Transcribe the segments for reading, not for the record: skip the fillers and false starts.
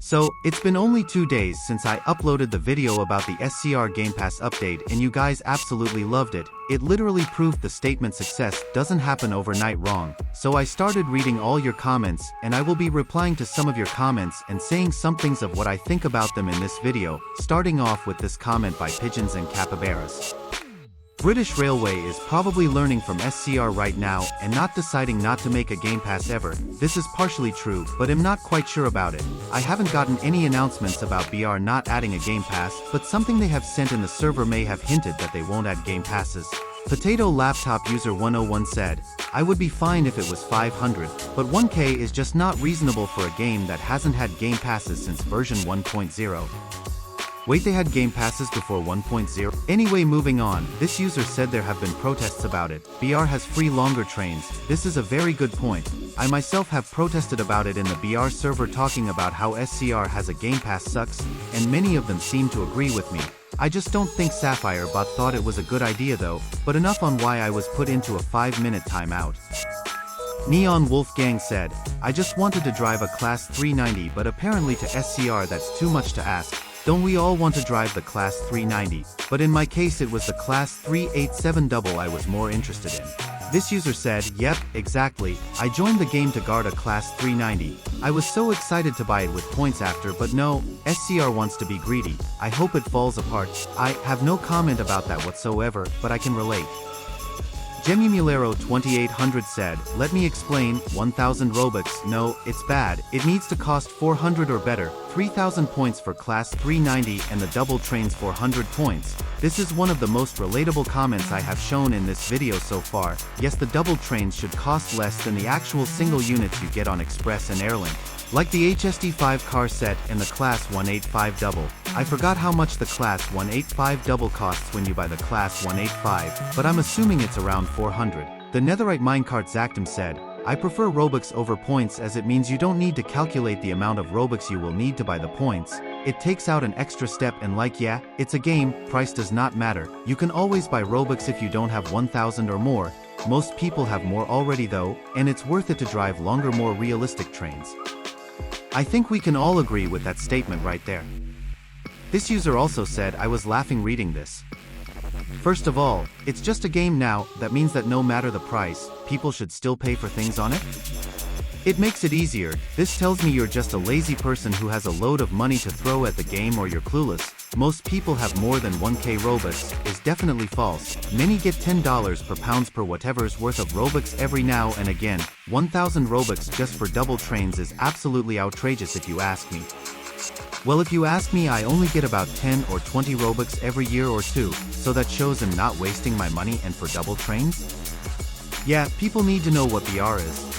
So, it's been only 2 days since I uploaded the video about the SCR Game Pass update and you guys absolutely loved it. It literally proved the statement success doesn't happen overnight wrong. So I started reading all your comments and I will be replying to some of your comments and saying some things of what I think about them in this video, starting off with this comment by Pigeons and Capybaras. British Railway is probably learning from SCR right now and not deciding not to make a Game Pass ever. This is partially true, but I'm not quite sure about it. I haven't gotten any announcements about BR not adding a Game Pass, but something they have sent in the server may have hinted that they won't add Game Passes. Potato Laptop User 101 said, I would be fine if it was 500, but 1K is just not reasonable for a game that hasn't had Game Passes since version 1.0. Wait, they had Game Passes before 1.0? Anyway, moving on, this user said there have been protests about it. BR has free longer trains. This is a very good point. I myself have protested about it in the BR server, talking about how SCR has a Game Pass sucks, and many of them seem to agree with me. I just don't think Sapphire Bot thought it was a good idea though, but enough on why I was put into a 5-minute timeout. Neon Wolfgang said, I just wanted to drive a Class 390, but apparently to SCR that's too much to ask. Don't we all want to drive the Class 390? But in my case it was the Class 387 double I was more interested in. This user said, yep, exactly, I joined the game to guard a Class 390. I was so excited to buy it with points after, but no, SCR wants to be greedy. I hope it falls apart. I have no comment about that whatsoever, but I can relate. Gemumulero 2800 said, let me explain, 1000 Robux, no, it's bad, it needs to cost 400 or better, 3000 points for Class 390 and the double trains 400 points. This is one of the most relatable comments I have shown in this video so far. Yes, the double trains should cost less than the actual single units you get on Express and Airlink. Like the HSD5 car set and the Class 185 double. I forgot how much the Class 185 double costs when you buy the Class 185, but I'm assuming it's around 400. The Netherite Minecart Zactum said, I prefer Robux over points as it means you don't need to calculate the amount of Robux you will need to buy the points. It takes out an extra step and like yeah, it's a game, price does not matter. You can always buy Robux if you don't have 1000 or more. Most people have more already though, and it's worth it to drive longer, more realistic trains. I think we can all agree with that statement right there. This user also said, I was laughing reading this. First of all, it's just a game now, that means that no matter the price, people should still pay for things on it? It makes it easier. This tells me you're just a lazy person who has a load of money to throw at the game, or you're clueless. Most people have more than 1k Robux, is definitely false. Many get $10 per pounds per whatever's worth of Robux every now and again. 1000 Robux just for double trains is absolutely outrageous if you ask me. Well, if you ask me, I only get about 10 or 20 Robux every year or two, so that shows I'm not wasting my money and for double trains? Yeah, people need to know what BR is.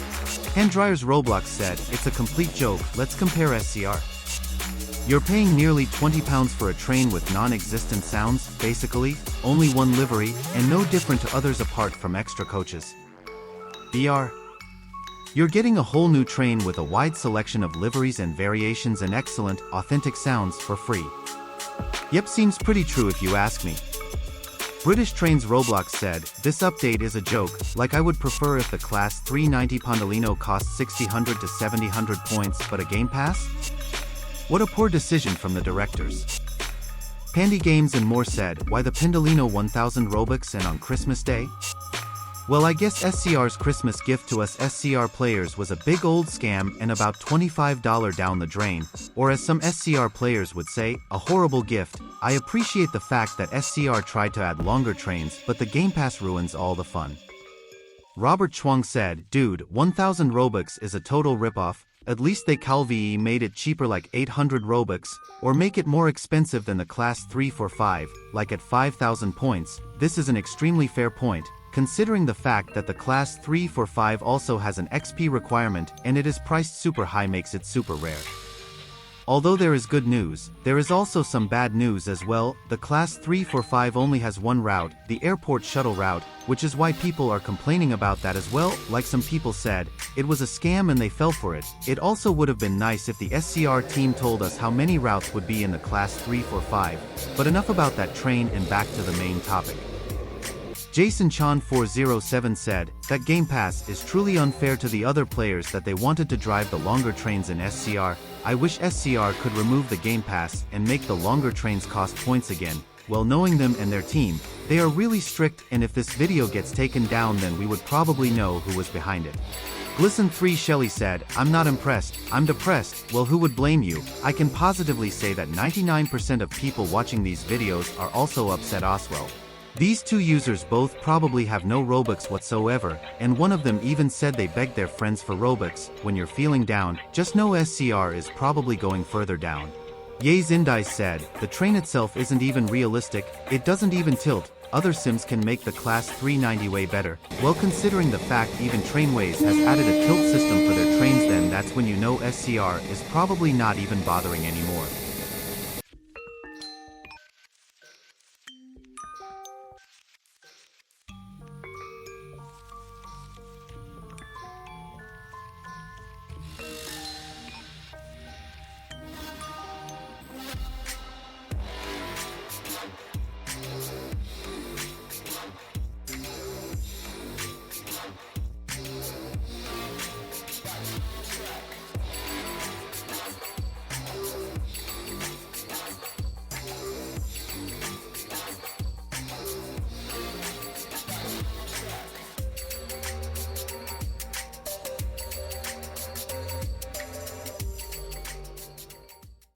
Handdryer's Roblox said, it's a complete joke, let's compare SCR. You're paying nearly £20 for a train with non-existent sounds, basically, only one livery, and no different to others apart from extra coaches. BR. You're getting a whole new train with a wide selection of liveries and variations and excellent, authentic sounds for free. Yep, seems pretty true if you ask me. British Trains Roblox said, this update is a joke, like I would prefer if the Class 390 Pendolino cost 600 to 700 points but a Game Pass? What a poor decision from the directors. Pandy Games and more said, why the Pendolino 1000 Robux and on Christmas Day? Well, I guess SCR's Christmas gift to us SCR players was a big old scam and about $25 down the drain, or as some SCR players would say, a horrible gift. I appreciate the fact that SCR tried to add longer trains, but the Game Pass ruins all the fun. Robert Chuang said, dude, 1000 Robux is a total ripoff. At least they Calvi made it cheaper, like 800 Robux, or make it more expensive than the Class 345, like at 5000 points. This is an extremely fair point, considering the fact that the Class 345 also has an XP requirement and it is priced super high, makes it super rare. Although there is good news, there is also some bad news as well. The Class 345 only has one route, the airport shuttle route, which is why people are complaining about that as well. Like some people said, it was a scam and they fell for it. It also would have been nice if the SCR team told us how many routes would be in the Class 345. But enough about that train and back to the main topic. Jason Chan 407 said, that Game Pass is truly unfair to the other players that they wanted to drive the longer trains in SCR. I wish SCR could remove the Game Pass and make the longer trains cost points again. Well, knowing them and their team, they are really strict, and if this video gets taken down then we would probably know who was behind it. Glisten 3 Shelly said, I'm not impressed, I'm depressed. Well, who would blame you? I can positively say that 99% of people watching these videos are also upset as well. These two users both probably have no Robux whatsoever, and one of them even said they begged their friends for Robux. When you're feeling down, just know SCR is probably going further down. Ye Zindai said, the train itself isn't even realistic, it doesn't even tilt. Other sims can make the class 390 way better. Well, considering the fact even Trainways has added a tilt system for their trains, then that's when you know SCR is probably not even bothering anymore.